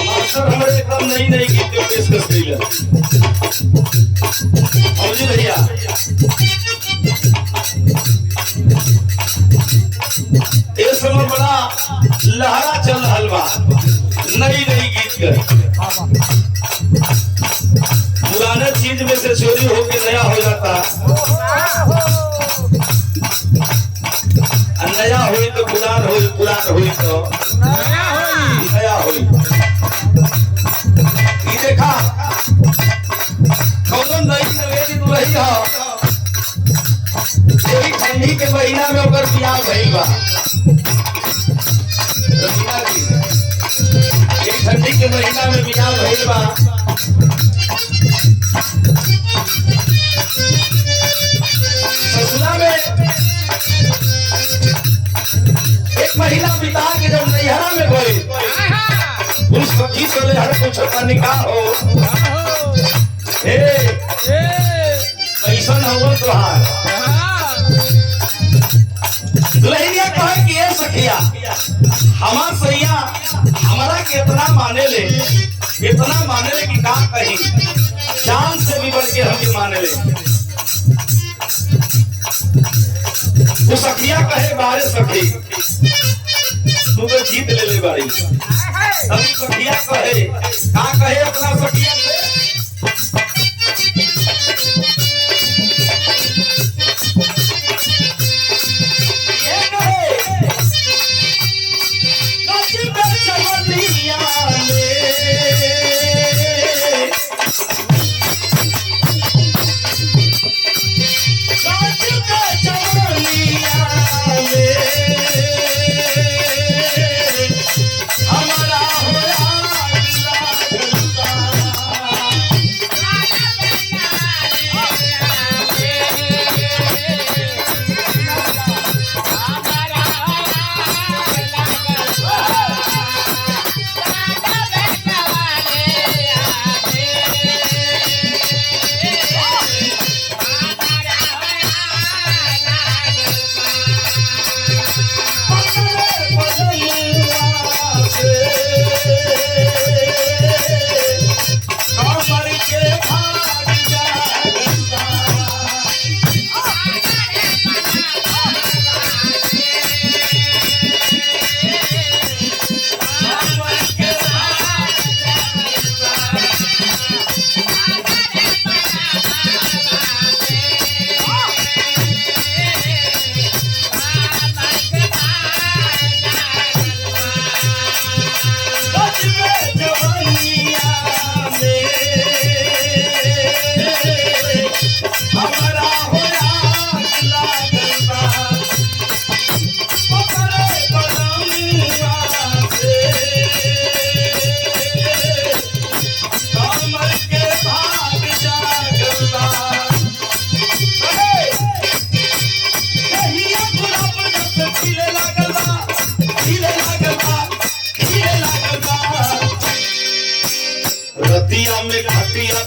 Master हमारे एकदम नई नई गीत के पेशकश कइले और जी भैया ये समय बड़ा लहरा चल रहल बा नई नई गीत के पुराने चीज में से चोरी होके नया हो जाता नया हुई तो पुरान हुई तो नया हुई देखा कौन नई नवेदी दुल्ही हो यही ठंडी के महीना में ओकर बियाह भइल बा यही ठंडी के महीना में बियाह भइल बा ससुरा में एक महीना बिता के जब नैहरा में गए उस सखी से ले हर कुछ का निकाह हो कैसन हो तोहार दुल्हनिया कहे कि ये सखिया हमार सैया हमारा के इतना माने ले कि का कहीं जान से भी बढ़ के हमके माने ले। वो सखिया कहे बारे सखी तू तो जीत ले बारी हम सखिया कहे का कहे अपना सखिया रतिया में घटिया